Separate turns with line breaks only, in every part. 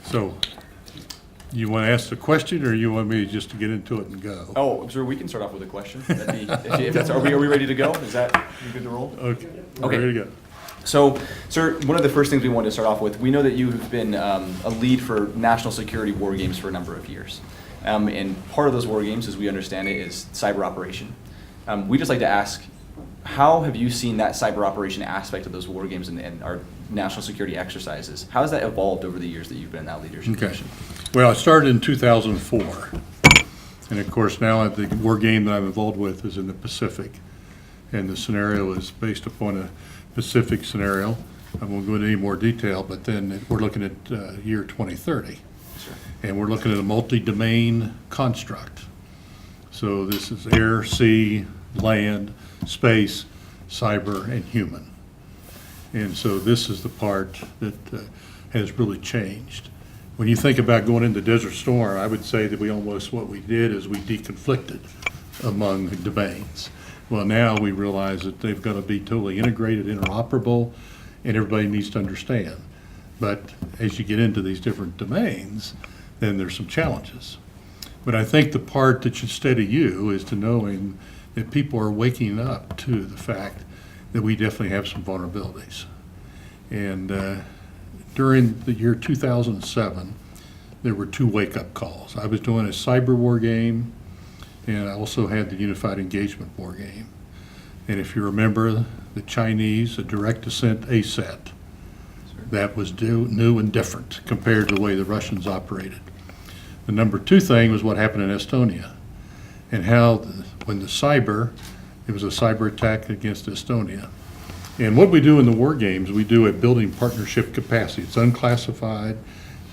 So, you want to ask the question, or you want me just to get into it and go?
Oh, sure, we can start off with a question. That'd be, if that's, are we ready to go? Is that, you good to roll?
Okay,
Okay.
ready to go.
So, sir, one of the first things we wanted to start off with, we know that you have been a lead for national security war games for a number of years. And part of those war games, as we understand it, is cyber operation. We'd just like to ask, how have you seen that cyber operation aspect of those war games and our national security exercises? How has that evolved over the years that you've been in that leadership
Okay.
position?
Well, I started in 2004. And of course, now the war game that I'm involved with is in the Pacific. And the scenario is based upon a Pacific scenario. I won't go into any more detail, but then we're looking at year 2030.
Sure.
And we're looking at a multi-domain construct. So this is air, sea, land, space, cyber, and human. And so this is the part that has really changed. When you think about going into Desert Storm, I would say that what we did is we deconflicted among domains. Well, now we realize that they've got to be totally integrated, interoperable, and everybody needs to understand. But as you get into these different domains, then there's some challenges. But I think the part that should steady you is to knowing that people are waking up to the fact that we definitely have some vulnerabilities. And during the year 2007, there were two wake-up calls. I was doing a cyber war game, and I also had the Unified Engagement war game. And if you remember, the Chinese, a direct ascent ASAT, that was new and different compared to the way the Russians operated. The number two thing was what happened in Estonia, and how when it was a cyber attack against Estonia. And what we do in the war games, we do a building partnership capacity. It's unclassified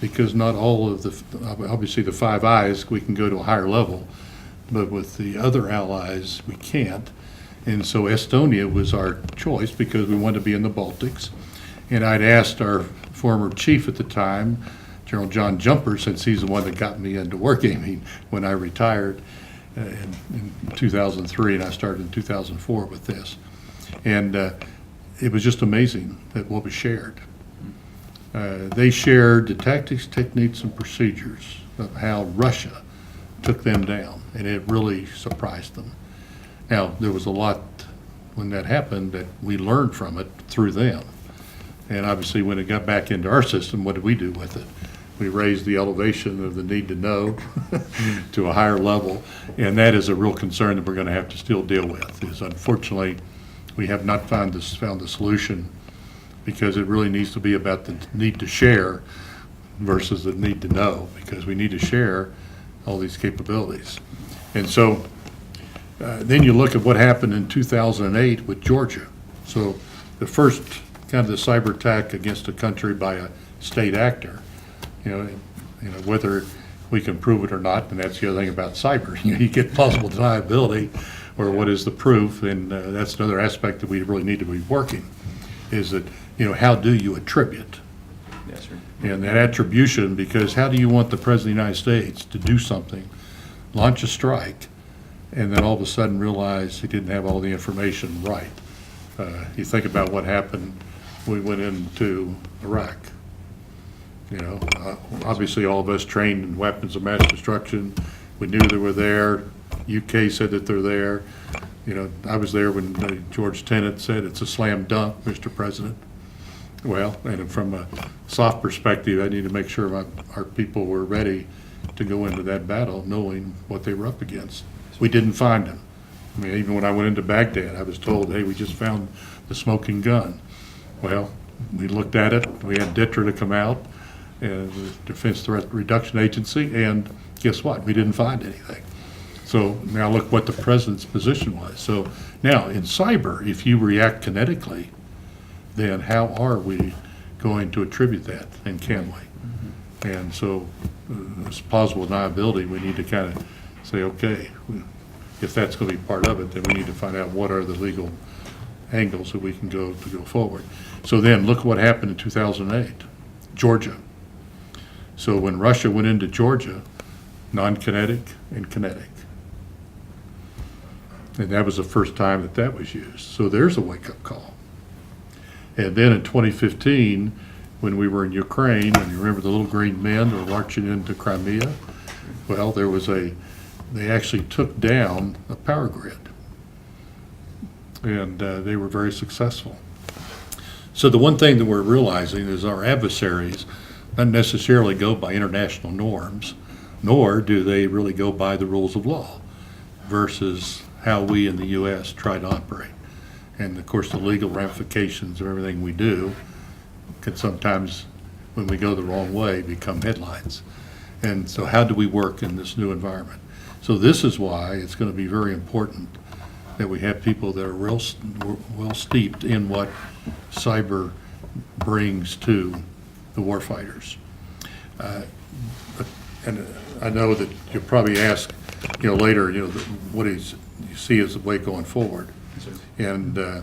because not all of obviously the Five Eyes, we can go to a higher level, but with the other allies, we can't. And so Estonia was our choice because we wanted to be in the Baltics. And I'd asked our former chief at the time, General John Jumper, since he's the one that got me into wargaming when I retired in 2003, and I started in 2004 with this. And it was just amazing that what was shared. They shared the tactics, techniques, and procedures of how Russia took them down, and it really surprised them. Now, there was a lot when that happened that we learned from it through them. And obviously, when it got back into our system, what did we do with it? We raised the elevation of the need to know to a higher level, and that is a real concern that we're going to have to still deal with. Is unfortunately, we have not found the solution, because it really needs to be about the need to share versus the need to know, because we need to share all these capabilities. And so then you look at what happened in 2008 with Georgia. So the first kind of the cyber attack against a country by a state actor, you know, whether we can prove it or not, and that's the other thing about cyber. You get plausible deniability, or what is the proof, and that's another aspect that we really need to be working, is that, how do you attribute?
Yes, sir.
And that attribution, because how do you want the President of the United States to do something, launch a strike, and then all of a sudden realize he didn't have all the information right? You think about what happened when we went into Iraq. Obviously all of us trained in weapons of mass destruction. We knew they were there. UK said that they're there. I was there when George Tenet said it's a slam dunk, Mr. President. Well, and from a soft perspective, I need to make sure our people were ready to go into that battle knowing what they were up against. We didn't find them. I mean, even when I went into Baghdad, I was told, hey, we just found the smoking gun. Well, we looked at it. We had DITRA to come out, the Defense Threat Reduction Agency, and guess what? We didn't find anything. So now look what the president's position was. So now in cyber, if you react kinetically, then how are we going to attribute that, and can we? Mm-hmm. And so this plausible deniability, we need to kind of say, okay, if that's going to be part of it, then we need to find out what are the legal angles that we can go forward. So then look what happened in 2008, Georgia. So when Russia went into Georgia, non-kinetic and kinetic. And that was the first time that was used. So there's a wake-up call. And then in 2015, when we were in Ukraine, and you remember the little green men were marching into Crimea? Well, they actually took down a power grid, and they were very successful. So the one thing that we're realizing is our adversaries don't necessarily go by international norms, nor do they really go by the rules of law versus how we in the U.S. try to operate. And of course, the legal ramifications of everything we do can sometimes, when we go the wrong way, become headlines. And so how do we work in this new environment? So this is why it's going to be very important that we have people that are well steeped in what cyber brings to the warfighters. And I know that you'll probably ask, later, what you see as the way going forward. And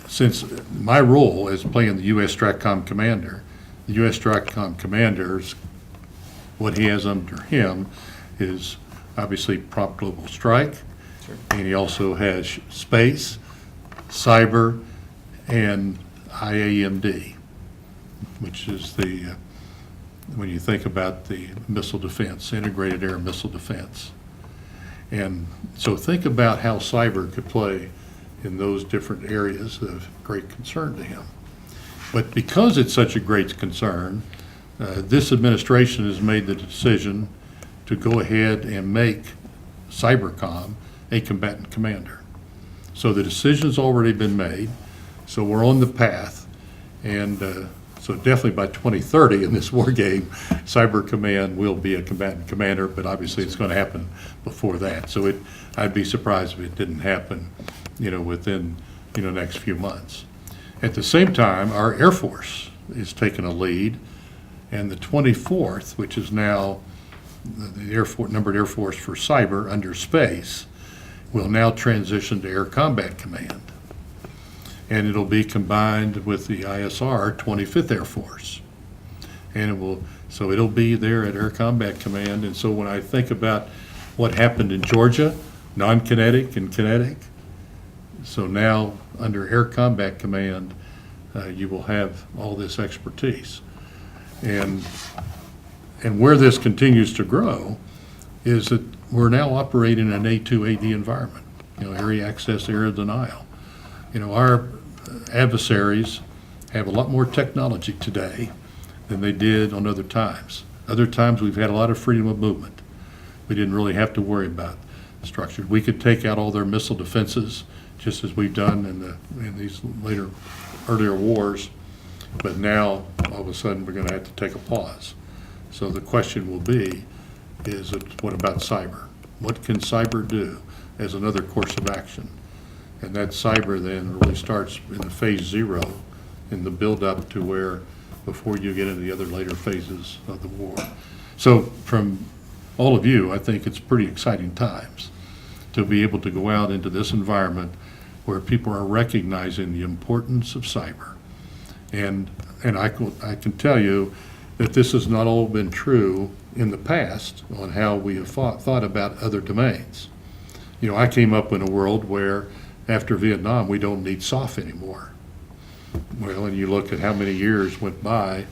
since my role as playing the U.S. STRATCOM commander, the U.S. STRATCOM commander's, what he has under him is obviously prompt global strike, and he also has space, cyber, and IAMD, which is when you think about the missile defense, integrated air missile defense. And so think about how cyber could play in those different areas of great concern to him. But because it's such a great concern, this administration has made the decision to go ahead and make Cybercom a combatant commander. So the decision's already been made, so we're on the path, and so definitely by 2030 in this war game, Cyber Command will be a combatant commander, but obviously it's going to happen before that. So I'd be surprised if it didn't happen, within, next few months. At the same time, our Air Force is taking a lead, and the 24th, which is now the numbered Air Force for cyber under space, will now transition to Air Combat Command. And it'll be combined with the ISR 25th Air Force. And it'll be there at Air Combat Command. And so when I think about what happened in Georgia, non-kinetic and kinetic, so now under Air Combat Command, you will have all this expertise. And where this continues to grow is that we're now operating in an A2AD environment, area access, area denial. Our adversaries have a lot more technology today than they did on other times. Other times we've had a lot of freedom of movement. We didn't really have to worry about structure. We could take out all their missile defenses, just as we've done in these earlier wars, but now all of a sudden we're going to have to take a pause. So the question will be, what about cyber? What can cyber do as another course of action? And that cyber then really starts in the phase 0 in the build up to where before you get into the other later phases of the war. So from all of you, I think it's pretty exciting times to be able to go out into this environment where people are recognizing the importance of cyber. And I can tell you that this has not all been true in the past on how we have thought about other domains. I came up in a world where after Vietnam, we don't need SOF anymore. Well, and you look at how many years went by,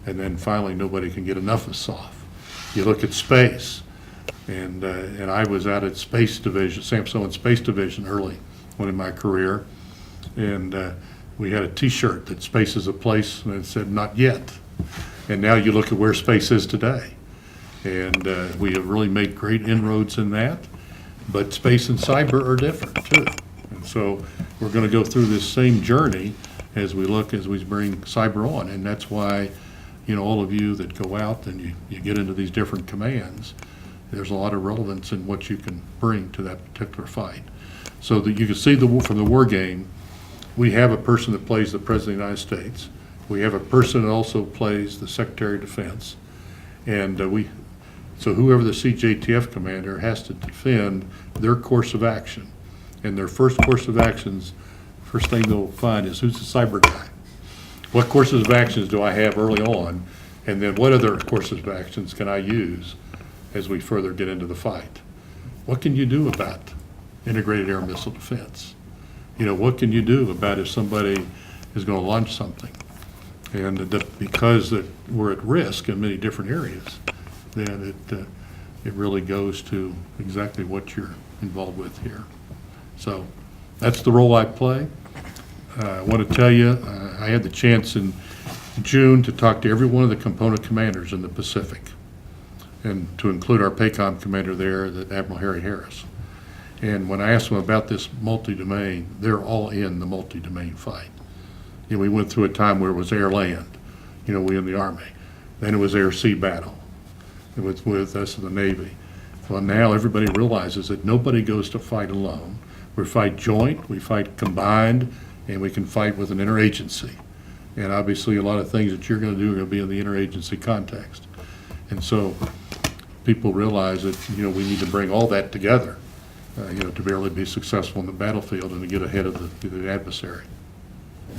and then finally nobody can get enough of SOF. You look at space, and I was out at Space Division, Samsung Space Division early on in my career, and we had a T-shirt that space is a place, and it said not yet. And now you look at where space is today, and we have really made great inroads in that, but space and cyber are different too. And so we're going to go through this same journey as we bring cyber on, and that's why, all of you that go out and you get into these different commands, there's a lot of relevance in what you can bring to that particular fight. So that you can see from the war game, we have a person that plays the President of the United States. We have a person that also plays the Secretary of Defense, and so whoever the CJTF commander has to defend their course of action. And their first course of actions, first thing they'll find is who's the cyber guy? What courses of actions do I have early on? And then what other courses of actions can I use as we further get into the fight? What can you do about integrated air missile defense? What can you do about if somebody is going to launch something? And because that we're at risk in many different areas, then it really goes to exactly what you're involved with here. So that's the role I play. I want to tell you, I had the chance in June to talk to every one of the component commanders in the Pacific, and to include our PACOM commander there, the Admiral Harry Harris. And when I asked them about this multi-domain, they're all in the multi-domain fight. You know, we went through a time where it was air-land, we in the Army. Then it was air-sea battle with us in the Navy. Well, now everybody realizes that nobody goes to fight alone. We fight joint, we fight combined, and we can fight with an interagency. And obviously, a lot of things that you're going to do are going to be in the interagency context. And so people realize that, we need to bring all that together, to be able to be successful in the battlefield and to get ahead of the adversary.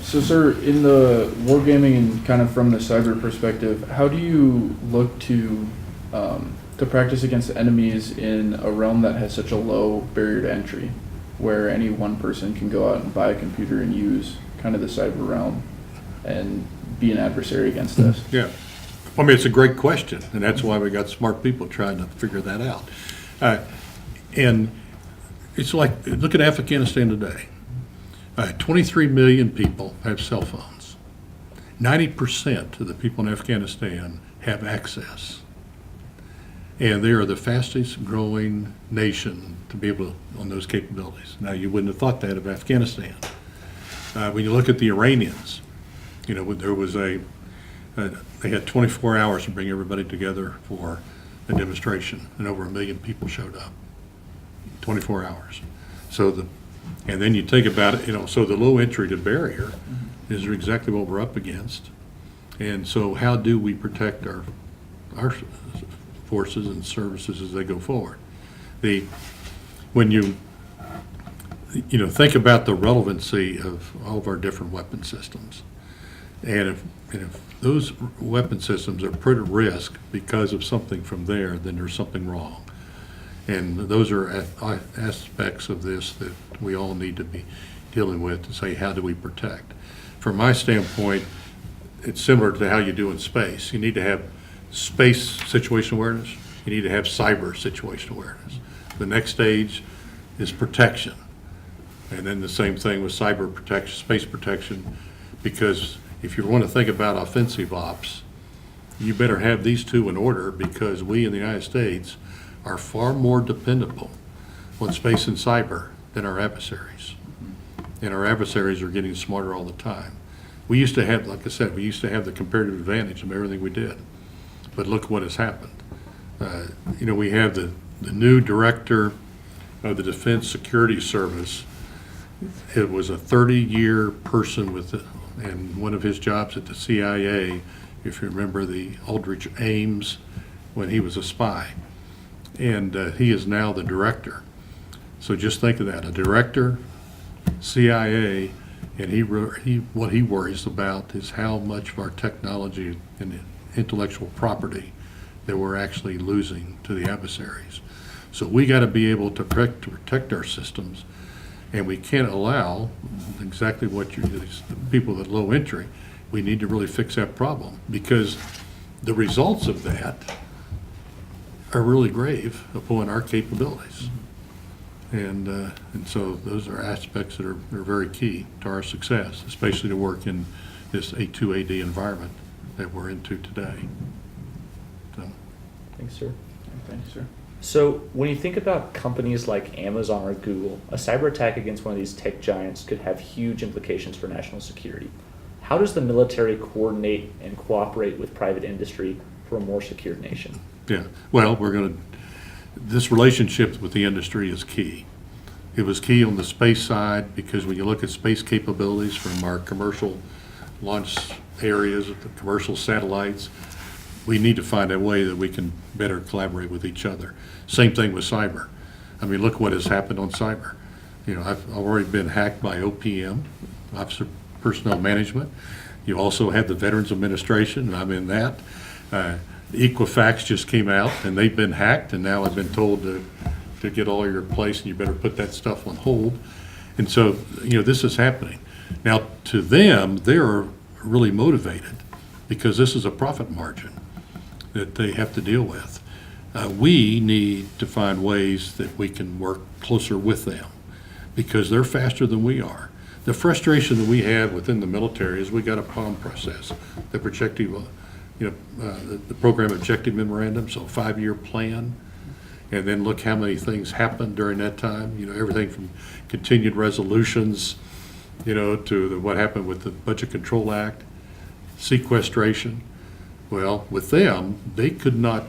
So, sir, in the wargaming and kind of from the cyber perspective, how do you look to practice against enemies in a realm that has such a low barrier to entry, where any one person can go out and buy a computer and use kind of the cyber realm and be an adversary against us?
Yeah. I mean, it's a great question, and that's why we got smart people trying to figure that out. And it's like, look at Afghanistan today. 23 million people have cell phones. 90% of the people in Afghanistan have access. And they are the fastest growing nation to be able to, on those capabilities. Now, you wouldn't have thought that of Afghanistan. When you look at the Iranians, there was they had 24 hours to bring everybody together for a demonstration, and over 1 million people showed up. 24 hours. And then you think about it, so the low entry to barrier is exactly what we're up against. And so how do we protect our forces and services as they go forward? When you think about the relevancy of all of our different weapon systems, and if those weapon systems are put at risk because of something from there, then there's something wrong. And those are aspects of this that we all need to be dealing with to say, how do we protect? From my standpoint, it's similar to how you do in space. You need to have space situation awareness. You need to have cyber situation awareness. The next stage is protection. And then the same thing with cyber protection, space protection, because if you want to think about offensive ops, you better have these two in order, because we in the United States are far more dependable on space and cyber than our adversaries. And our adversaries are getting smarter all the time. We used to have, like I said, the comparative advantage of everything we did. But look what has happened. We have the new director of the Defense Security Service. It was a 30-year person and one of his jobs at the CIA, if you remember the Aldrich Ames, when he was a spy. And he is now the director. So just think of that, a director, CIA, and what he worries about is how much of our technology and intellectual property that we're actually losing to the adversaries. So we got to be able to protect our systems, and we can't allow exactly what these people at low entry. We need to really fix that problem, because the results of that are really grave upon our capabilities. And so those are aspects that are very key to our success, especially to work in this A2AD environment that we're into today. So.
Thanks, sir.
Thank you, sir.
So when you think about companies like Amazon or Google, a cyber attack against one of these tech giants could have huge implications for national security. How does the military coordinate and cooperate with private industry for a more secure nation?
Yeah, well, this relationship with the industry is key. It was key on the space side, because when you look at space capabilities from our commercial launch areas, the commercial satellites, we need to find a way that we can better collaborate with each other. Same thing with cyber. I mean, look what has happened on cyber. I've already been hacked by OPM, Officer Personnel Management. You also have the Veterans Administration, and I'm in that. Equifax just came out, and they've been hacked, and now I've been told to get all your place, and you better put that stuff on hold. And so, this is happening. Now, to them, they're really motivated because this is a profit margin that they have to deal with. We need to find ways that we can work closer with them because they're faster than we are. The frustration that we have within the military is we got a POM process, the projective, the program objective memorandum, so 5-year plan. And then look how many things happened during that time, everything from continued resolutions, to what happened with the Budget Control Act, sequestration. Well, with them, they could not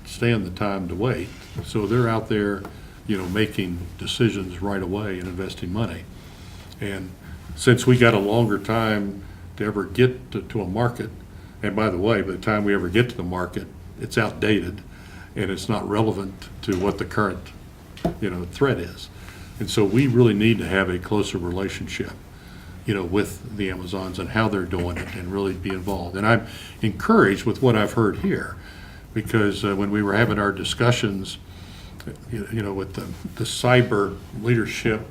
stand the time to wait. So they're out there, making decisions right away and investing money. And since we got a longer time to ever get to a market, and by the way, by the time we ever get to the market, it's outdated and it's not relevant to what the current, threat is. And so we really need to have a closer relationship, with the Amazons and how they're doing it and really be involved. And I'm encouraged with what I've heard here because when we were having our discussions, with the cyber leadership,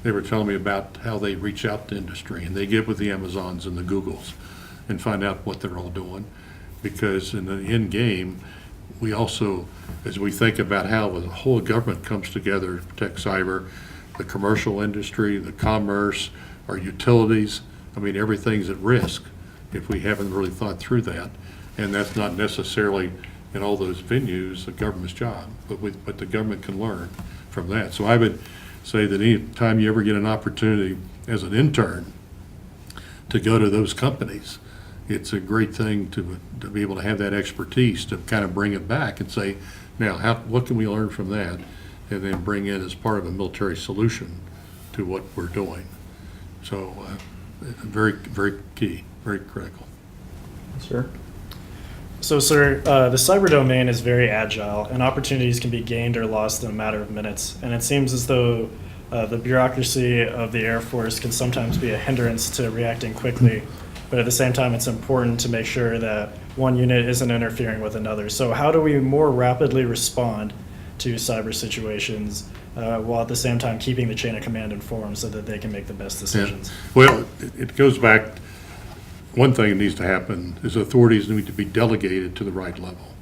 they were telling me about how they reach out to industry and they get with the Amazons and the Googles and find out what they're all doing. Because in the end game, we also, as we think about how the whole government comes together to protect cyber, the commercial industry, the commerce, our utilities, everything's at risk if we haven't really thought through that. And that's not necessarily in all those venues the government's job, but the government can learn from that. So I would say that any time you ever get an opportunity as an intern to go to those companies, it's a great thing to be able to have that expertise to kind of bring it back and say, now, what can we learn from that? And then bring in as part of a military solution to what we're doing. So very, very key, very critical.
Sir?
So, sir, the cyber domain is very agile, and opportunities can be gained or lost in a matter of minutes. And it seems as though the bureaucracy of the Air Force can sometimes be a hindrance to reacting quickly. But at the same time, it's important to make sure that one unit isn't interfering with another. So how do we more rapidly respond to cyber situations while at the same time keeping the chain of command informed so that they can make the best decisions?
Yeah. Well, it goes back, one thing that needs to happen is authorities need to be delegated to the right level.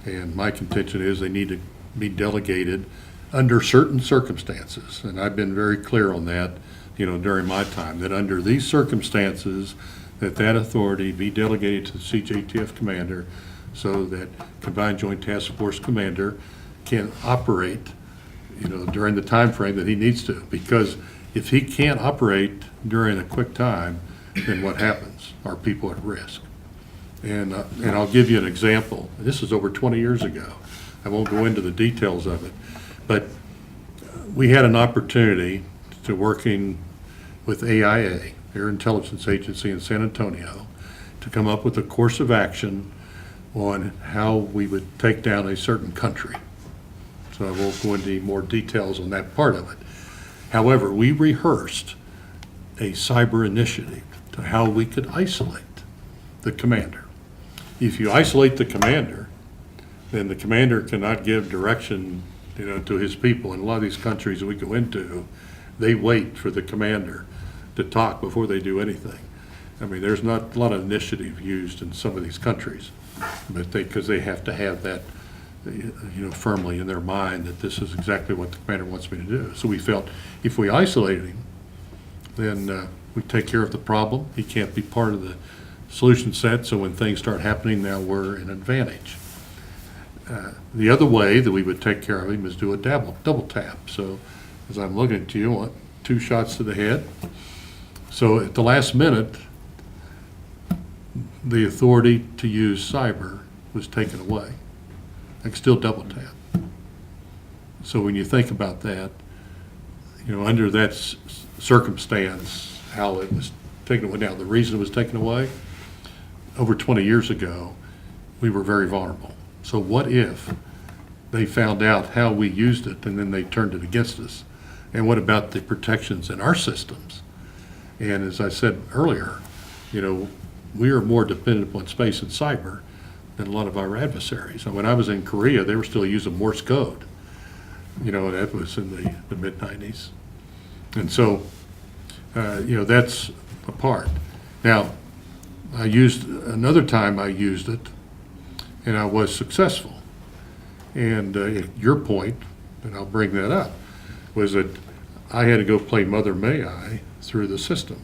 And my contention is they need to be delegated under certain circumstances. And I've been very clear on that, during my time, that under these circumstances, that authority be delegated to the CJTF commander so that Combined Joint Task Force commander can operate, during the time frame that he needs to. Because if he can't operate during a quick time, then what happens? Our people at risk. And I'll give you an example. This is over 20 years ago. I won't go into the details of it, but we had an opportunity to working with AIA, Air Intelligence Agency in San Antonio, to come up with a course of action on how we would take down a certain country. So I won't go into any more details on that part of it. However, we rehearsed a cyber initiative to how we could isolate the commander. If you isolate the commander, then the commander cannot give direction, to his people. In a lot of these countries that we go into, they wait for the commander to talk before they do anything. There's not a lot of initiative used in some of these countries, but because they have to have that, firmly in their mind that this is exactly what the commander wants me to do. So we felt if we isolated him, then we take care of the problem. He can't be part of the solution set, so when things start happening, now we're in advantage. The other way that we would take care of him is do a double tap. So as I'm looking at you, I want 2 shots to the head. So at the last minute, the authority to use cyber was taken away. I can still double tap. So when you think about that, under that circumstance, how it was taken away. Now, the reason it was taken away, over 20 years ago, we were very vulnerable. So what if they found out how we used it and then they turned it against us? And what about the protections in our systems? And as I said earlier, we are more dependent upon space and cyber than a lot of our adversaries. And when I was in Korea, they were still using Morse code. That was in the mid-90s. And so, that's a part. Now, another time I used it, and I was successful. And your point, and I'll bring that up, was that I had to go play Mother May I through the system.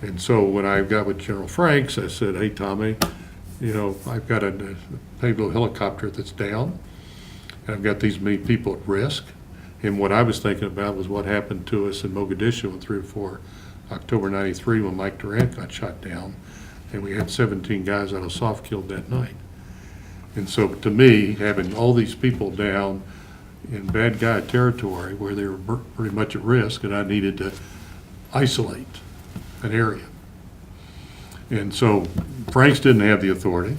And so when I got with General Franks, I said, hey, Tommy, I've got a Payload helicopter that's down, and I've got these many people at risk. And what I was thinking about was what happened to us in Mogadishu on 3 or 4 October 93 when Mike Durant got shot down, and we had 17 guys out of soft killed that night. And so to me, having all these people down in bad guy territory where they were pretty much at risk, and I needed to isolate an area. And so Franks didn't have the authority.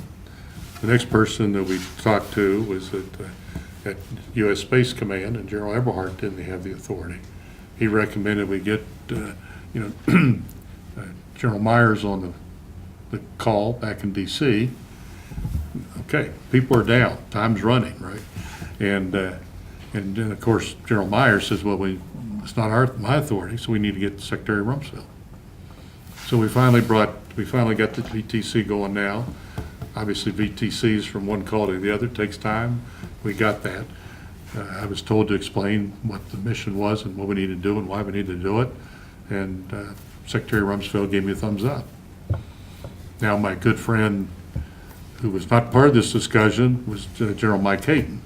The next person that we talked to was at U.S. Space Command, and General Eberhardt didn't have the authority. He recommended we get General Myers on the call back in D.C. Okay, people are down, time's running, right? And then of course General Myers says, well, it's not my authority, so we need to get Secretary Rumsfeld. So we finally got the VTC going now. Obviously VTCs from one call to the other takes time. We got that. I was told to explain what the mission was and what we needed to do and why we needed to do it. And Secretary Rumsfeld gave me a thumbs up. Now my good friend, who was not part of this discussion, was General Mike Hayden,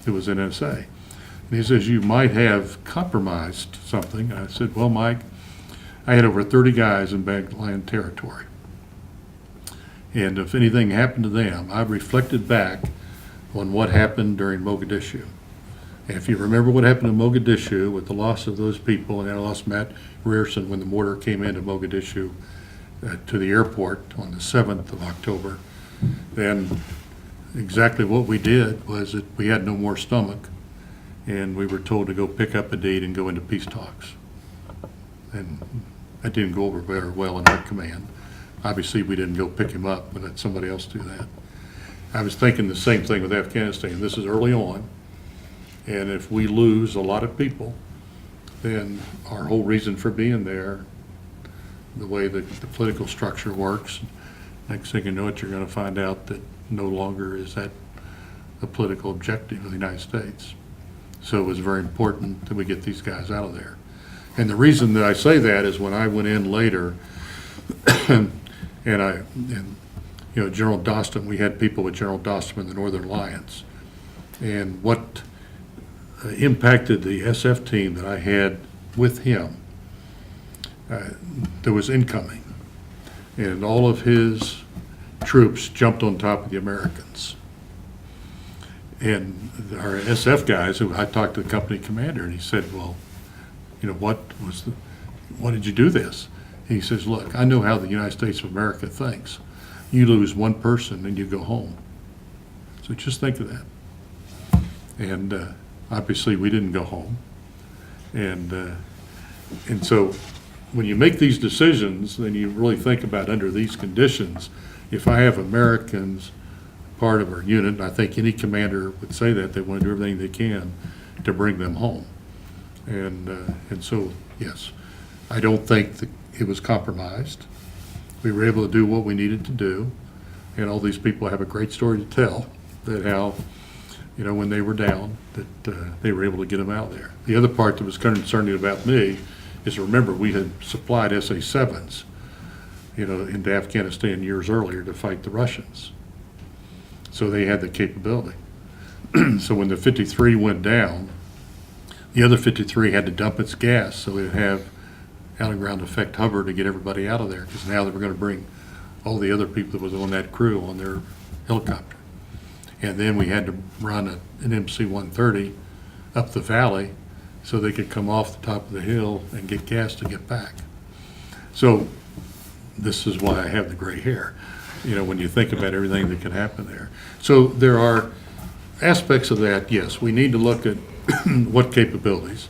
who was in NSA. And he says, you might have compromised something. I said, well, Mike, I had over 30 guys in Bagland territory. And if anything happened to them, I reflected back on what happened during Mogadishu. And if you remember what happened in Mogadishu with the loss of those people, and I lost Matt Rierson when the mortar came into Mogadishu to the airport on the 7th of October, then exactly what we did was that we had no more stomach, and we were told to go pick up a date and go into peace talks. And that didn't go over very well in our command. Obviously, we didn't go pick him up, but let somebody else do that. I was thinking the same thing with Afghanistan. This is early on, and if we lose a lot of people, then our whole reason for being there, the way that the political structure works, next thing you know it, you're going to find out that no longer is that a political objective of the United States. So it was very important that we get these guys out of there. And the reason that I say that is when I went in later, and General Dostum, we had people with General Dostum in the Northern Alliance, and what impacted the SF team that I had with him, there was incoming, and all of his troops jumped on top of the Americans. And our SF guys, who I talked to the company commander, and he said, well, what did you do this? And he says, look, I know how the United States of America thinks. You lose one person and you go home. So just think of that. And obviously we didn't go home. And so when you make these decisions, then you really think about under these conditions, if I have Americans part of our unit, and I think any commander would say that, they want to do everything they can to bring them home. And so, yes, I don't think that it was compromised. We were able to do what we needed to do, and all these people have a great story to tell, that how, when they were down, that they were able to get them out of there. The other part that was concerning about me is, remember, we had supplied SA-7s, into Afghanistan years earlier to fight the Russians. So they had the capability. So when the 53 went down, the other 53 had to dump its gas so it would have out-of-ground effect hover to get everybody out of there, because now they were going to bring all the other people that was on that crew on their helicopter. And then we had to run an MC-130 up the valley so they could come off the top of the hill and get gas to get back. So this is why I have the gray hair, when you think about everything that can happen there. So there are aspects of that, yes, we need to look at what capabilities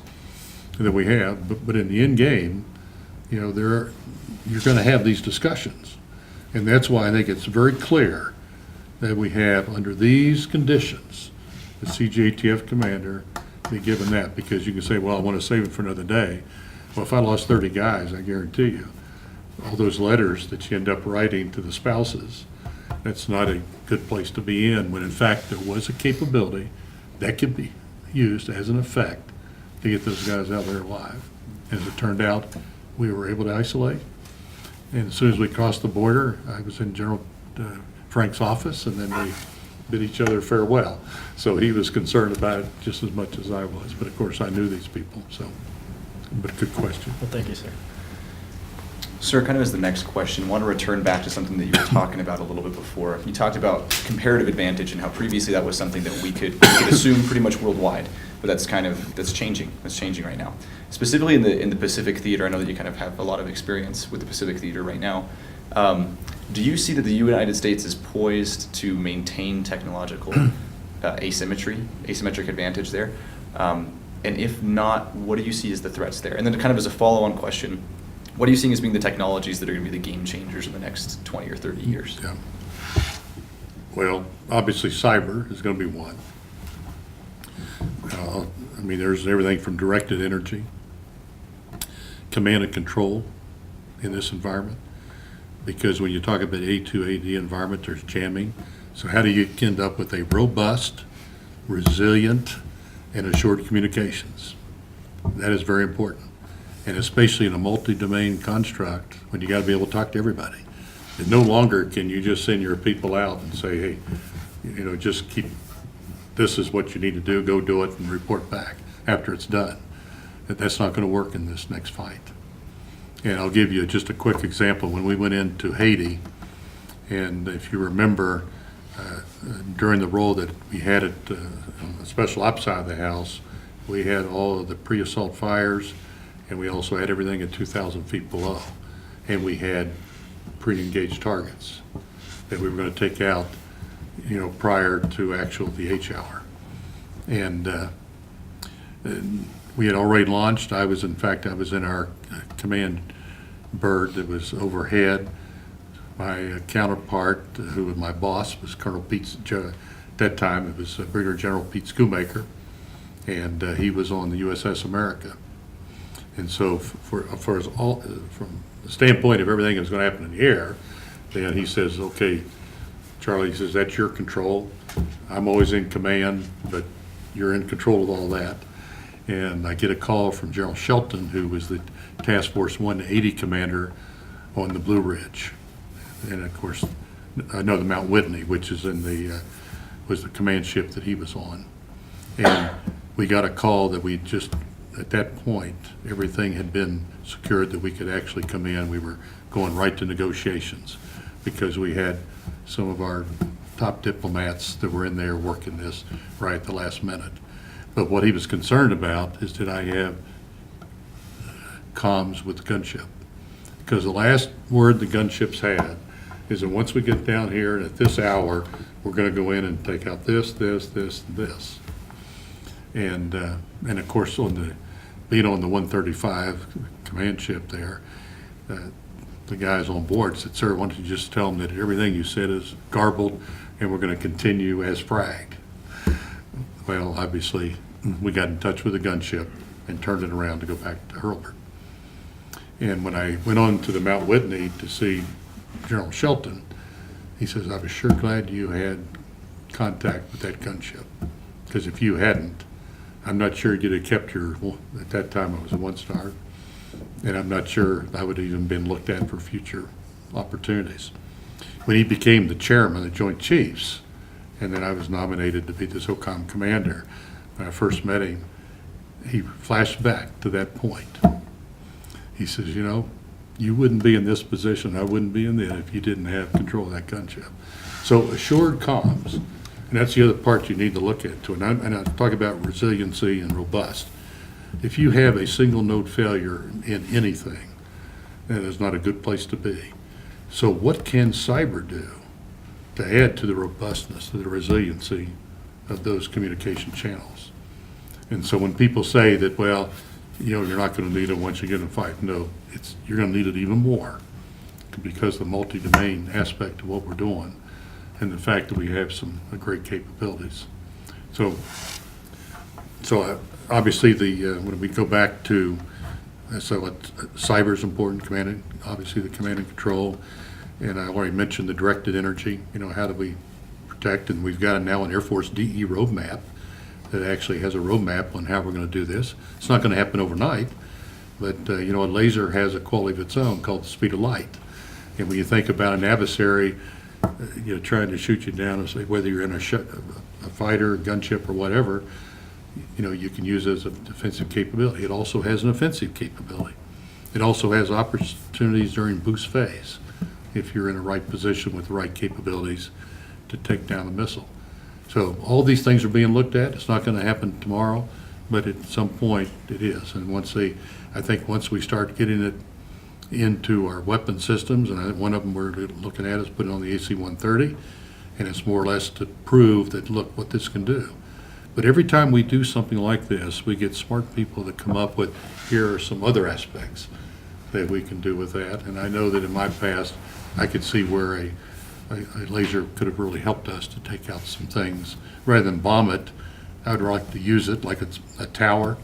that we have, but in the end game, you're going to have these discussions. And that's why I think it's very clear that we have, under these conditions, the CGATF commander be given that, because you can say, well, I want to save it for another day. Well, if I lost 30 guys, I guarantee you, all those letters that you end up writing to the spouses, that's not a good place to be in, when in fact there was a capability that could be used as an effect to get those guys out there alive. As it turned out, we were able to isolate. And as soon as we crossed the border, I was in General Frank's office, and then we bid each other farewell. So he was concerned about it just as much as I was. But of course, I knew these people, so, but good question.
Well, thank you, sir.
Sir, kind of as the next question, I want to return back to something that you were talking about a little bit before. You talked about comparative advantage and how previously that was something that we could assume pretty much worldwide, but that's changing. That's changing right now. Specifically in the Pacific Theater, I know that you kind of have a lot of experience with the Pacific Theater right now. Do you see that the United States is poised to maintain technological asymmetric advantage there? And if not, what do you see as the threats there? And then kind of as a follow-on question, what are you seeing as being the technologies that are going to be the game changers in the next 20 or 30 years?
Yeah. Well, obviously cyber is going to be one. I mean, there's everything from directed energy, command and control in this environment. Because when you talk about A2, AD environment, there's jamming. So how do you end up with a robust, resilient, and assured communications? That is very important. And especially in a multi-domain construct, when you got to be able to talk to everybody. And no longer can you just send your people out and say, hey, you know, just keep, this is what you need to do, go do it and report back after it's done. That's not going to work in this next fight. And I'll give you just a quick example. When we went into Haiti, and if you remember, during the role that we had at on the special ops side of the house, we had all of the pre-assault fires, and we also had everything at 2,000 feet below. And we had pre-engaged targets that we were going to take out, you know, prior to actual the H hour. And we had already launched. I was in our command bird that was overhead. My counterpart, who was my boss, was Colonel Pete. At that time, it was Brigadier General Pete Schoonmaker, and he was on the USS America. And so, from the standpoint of everything that was going to happen in the air, then he says, "Okay, Charlie," he says, "that's your control. I'm always in command, but you're in control of all that." And I get a call from General Shelton, who was the Task Force 180 commander on the Blue Ridge. And of course, I know the Mount Whitney, which is was the command ship that he was on. And we got a call that we just, at that point, everything had been secured that we could actually come in. We were going right to negotiations because we had some of our top diplomats that were in there working this right at the last minute. But what he was concerned about is, did I have comms with the gunship? Because the last word the gunships had is that once we get down here and at this hour, we're going to go in and take out this, this, this, and this. And of course, being on the 135 command ship there, the guys on board said, "Sir, why don't you just tell them that everything you said is garbled and we're going to continue as fragged?" Well, obviously, we got in touch with the gunship and turned it around to go back to Hurlburt. And when I went on to the Mount Whitney to see General Shelton, he says, "I was sure glad you had contact with that gunship, because if you hadn't, I'm not sure you'd have kept your," at that time I was a one-star, "and I'm not sure I would have even been looked at for future opportunities." When he became the chairman of the Joint Chiefs, and then I was nominated to be the SOCOM commander, when I first met him, he flashed back to that point. He says, "You know, you wouldn't be in this position, I wouldn't be in that if you didn't have control of that gunship." So assured comms, and that's the other part you need to look into. And I talk about resiliency and robust. If you have a single node failure in anything, that is not a good place to be. So what can cyber do to add to the robustness, to the resiliency of those communication channels? And so when people say that, well, you know, you're not going to need it once you get in a fight, no, you're going to need it even more, because the multi-domain aspect of what we're doing and the fact that we have some great capabilities. So obviously when we go back to So cyber is important, obviously the command and control. And I already mentioned the directed energy, how do we protect? And we've got now an Air Force DE roadmap that actually has a roadmap on how we're going to do this. It's not going to happen overnight, but a laser has a quality of its own called the speed of light. And when you think about an adversary, trying to shoot you down, and say whether you're in a fighter, a gunship, or whatever, you can use it as a defensive capability. It also has an offensive capability. It also has opportunities during boost phase, if you're in the right position with the right capabilities to take down a missile. So all these things are being looked at. It's not going to happen tomorrow, but at some point it is. And I think once we start getting it into our weapon systems, and I think one of them we're looking at is putting on the AC-130, and it's more or less to prove that, look, what this can do. But every time we do something like this, we get smart people that come up with, here are some other aspects that we can do with that. And I know that in my past, I could see where a laser could have really helped us to take out some things. Rather than bomb it, I would like to use it like it's a tower.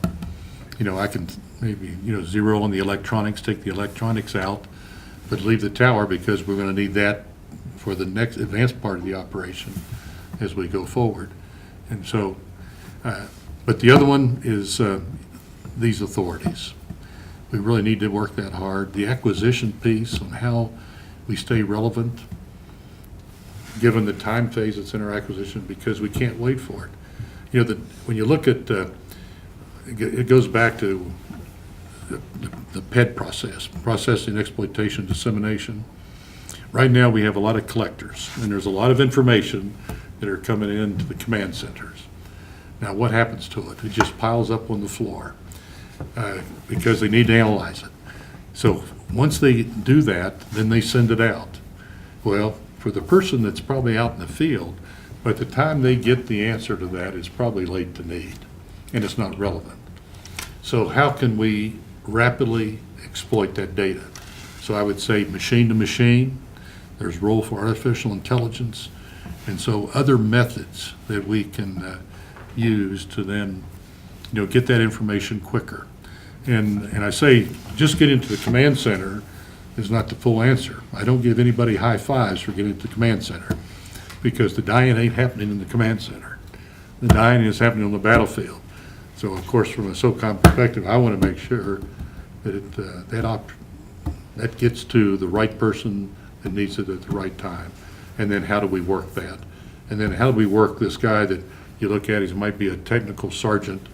I can maybe, zero on the electronics, take the electronics out, but leave the tower, because we're going to need that for the next advanced part of the operation as we go forward. And so, but the other one is these authorities. We really need to work that hard. The acquisition piece on how we stay relevant, given the time phase that's in our acquisition, because we can't wait for it. When you look at, it goes back to the PED process, processing, exploitation, dissemination. Right now we have a lot of collectors, and there's a lot of information that are coming into the command centers. Now what happens to it? It just piles up on the floor because they need to analyze it. So once they do that, then they send it out. Well, for the person that's probably out in the field, by the time they get the answer to that, it's probably late to need, and it's not relevant. So how can we rapidly exploit that data? So I would say machine to machine, there's role for artificial intelligence, and so other methods that we can use to then get that information quicker. And I say just getting to the command center is not the full answer. I don't give anybody high fives for getting to the command center, because the dying ain't happening in the command center. The dying is happening on the battlefield. So of course, from a SOCOM perspective, I want to make sure that that gets to the right person that needs it at the right time. And then how do we work that? And then how do we work this guy that you look at, he might be a technical sergeant,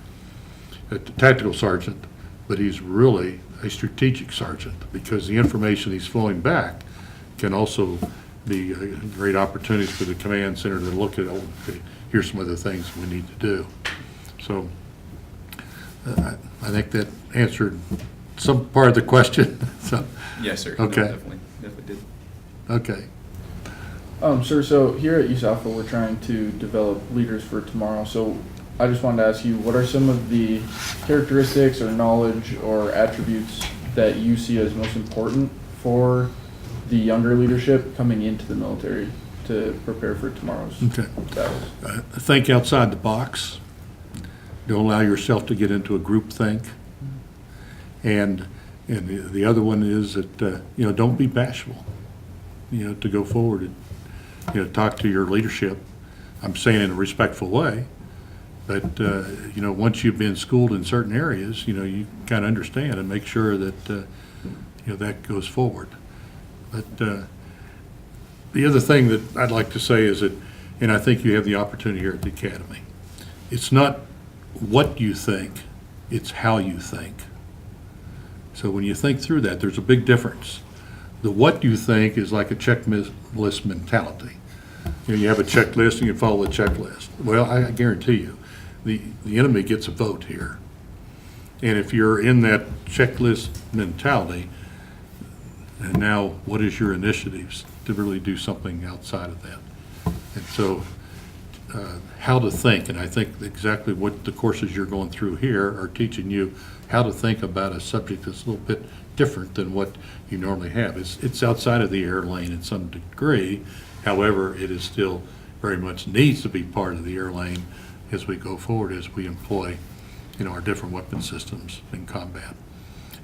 a tactical sergeant, but he's really a strategic sergeant, because the information he's flowing back can also be great opportunities for the command center to look at, okay, here's some other things we need to do. So I think that answered some part of the question. So,
Yes, sir.
Okay.
No, definitely did.
okay.
Sir, so here at USAFA, we're trying to develop leaders for tomorrow. So I just wanted to ask you, what are some of the characteristics or knowledge or attributes that you see as most important for the younger leadership coming into the military to prepare for tomorrow's
Okay.
battles?
Think outside the box. Don't allow yourself to get into a group think. And the other one is that, don't be bashful, to go forward and, talk to your leadership. I'm saying in a respectful way, but, once you've been schooled in certain areas, you kind of understand and make sure that, that goes forward. But the other thing that I'd like to say is that, and I think you have the opportunity here at the Academy, it's not what you think, it's how you think. So when you think through that, there's a big difference. The what you think is like a checklist mentality. You have a checklist and you follow the checklist. Well, I guarantee you, the enemy gets a vote here. And if you're in that checklist mentality, and now what is your initiatives to really do something outside of that? And so how to think, and I think exactly what the courses you're going through here are teaching you how to think about a subject that's a little bit different than what you normally have. It's outside of the air lane in some degree. However, it is still very much needs to be part of the air lane as we go forward, as we employ, our different weapon systems in combat.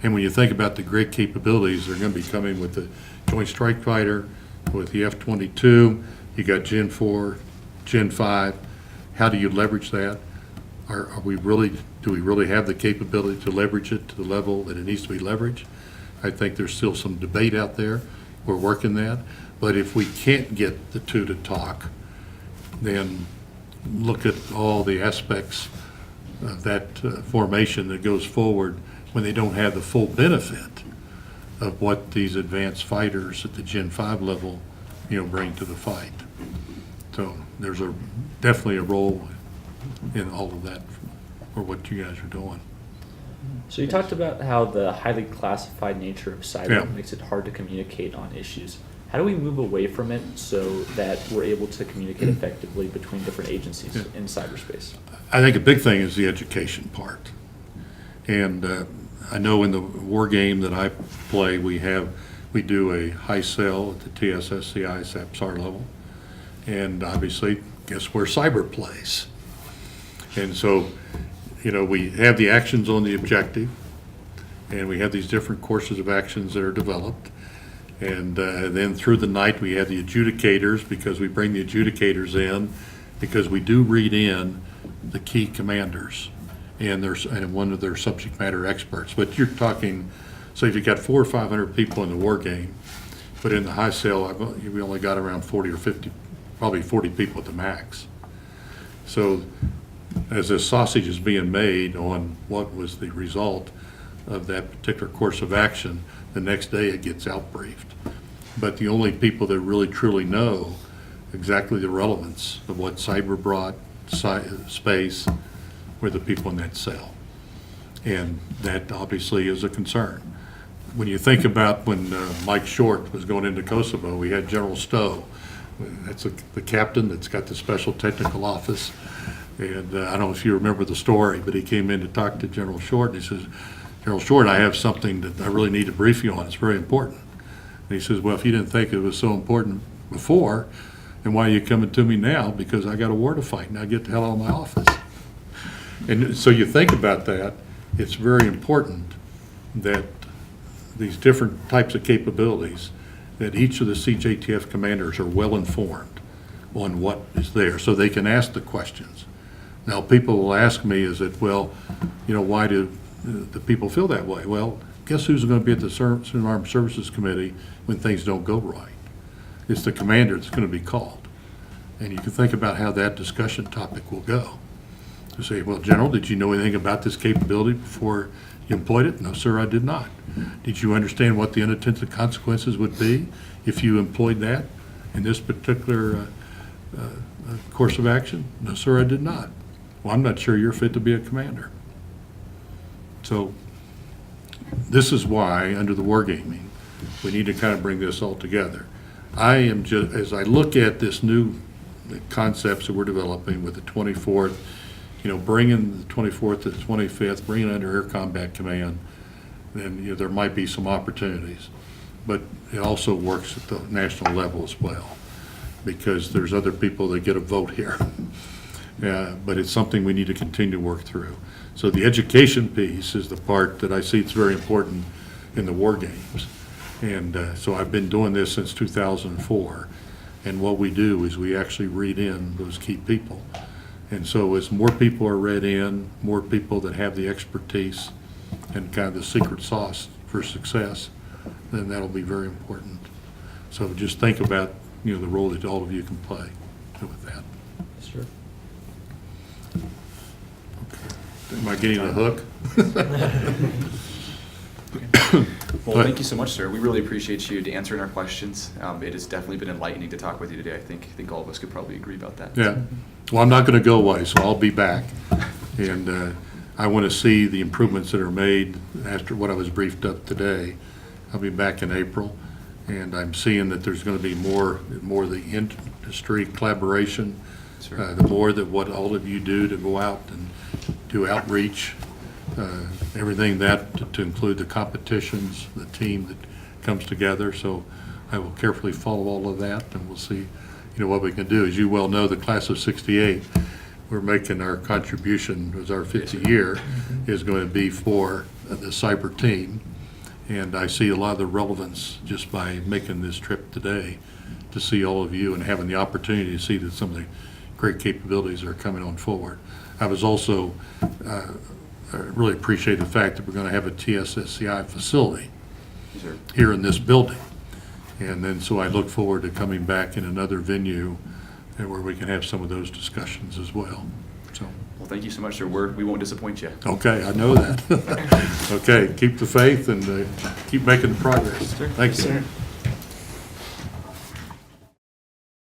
And when you think about the great capabilities, they're going to be coming with the Joint Strike Fighter, with the F-22, you got Gen 4, Gen 5. How do you leverage that? Do we really have the capability to leverage it to the level that it needs to be leveraged? I think there's still some debate out there. We're working that. But if we can't get the two to talk, then look at all the aspects of that formation that goes forward when they don't have the full benefit of what these advanced fighters at the Gen 5 level, bring to the fight. So there's definitely a role in all of that for what you guys are doing.
So you talked about how the highly classified nature of cyber
Yeah.
makes it hard to communicate on issues. How do we move away from it so that we're able to communicate effectively between different agencies
Yeah.
in cyberspace?
I think a big thing is the education part. And I know in the war game that I play, we do a high sell at the TSSCI SAPSAR level. And obviously, guess where cyber plays? And so, we have the actions on the objective, and we have these different courses of actions that are developed. And then through the night, we have the adjudicators, because we bring the adjudicators in, because we do read in the key commanders and one of their subject matter experts. But you're talking, so if you got 400 or 500 people in the war game, but in the high sale, we only got around 40 or 50, probably 40 people at the max. So as this sausage is being made on what was the result of that particular course of action, the next day it gets outbriefed. But the only people that really truly know exactly the relevance of what cyber brought, space, were the people in that cell. And that obviously is a concern. When you think about when Mike Short was going into Kosovo, we had General Stowe. That's the captain that's got the special technical office. And I don't know if you remember the story, but he came in to talk to General Short, and he says, General Short, I have something that I really need to brief you on. It's very important. And he says, well, if you didn't think it was so important before, then why are you coming to me now? Because I got a war to fight, and I get the hell out of my office. And so you think about that, it's very important that these different types of capabilities, that each of the CJTF commanders are well informed on what is there, so they can ask the questions. Now, people will ask me, is it, well, why do the people feel that way? Well, guess who's going to be at the Student Armed Services Committee when things don't go right? It's the commander that's going to be called. And you can think about how that discussion topic will go. To say, well, General, did you know anything about this capability before you employed it? No, sir, I did not. Did you understand what the unintended consequences would be if you employed that in this particular course of action? No, sir, I did not. Well, I'm not sure you're fit to be a commander. So this is why, under the wargaming, we need to kind of bring this all together. I am just, as I look at this new concepts that we're developing with the 24th, bringing the 24th to the 25th, bringing it under Air Combat Command, then there might be some opportunities. But it also works at the national level as well, because there's other people that get a vote here. But it's something we need to continue to work through. So the education piece is the part that I see it's very important in the war games. And so I've been doing this since 2004. And what we do is we actually read in those key people. And so as more people are read in, more people that have the expertise and kind of the secret sauce for success, then that'll be very important. So just think about, the role that all of you can play with that.
Sure.
Am I getting a hook?
Well, thank you so much, sir. We really appreciate you answering our questions. It has definitely been enlightening to talk with you today. I think all of us could probably agree about that.
Yeah. Well, I'm not going to go away, so I'll be back. And I want to see the improvements that are made after what I was briefed up today. I'll be back in April, and I'm seeing that there's going to be more of the industry collaboration,
Sure.
the more that what all of you do to go out and do outreach, everything that to include the competitions, the team that comes together. So I will carefully follow all of that, and we'll see, what we can do. As you well know, the class of '68, we're making our contribution as our 50th year is going to be for the cyber team. And I see a lot of the relevance just by making this trip today to see all of you and having the opportunity to see that some of the great capabilities are coming on forward. I was also, I really appreciate the fact that we're going to have a TSSCI facility
Yes, sir.
here in this building. And then, so I look forward to coming back in another venue and where we can have some of those discussions as well. So,
Well, thank you so much, sir. We won't disappoint you.
okay, I know that. Okay, keep the faith and keep making progress.
Sir.
Thank
Yes,
you.
sir.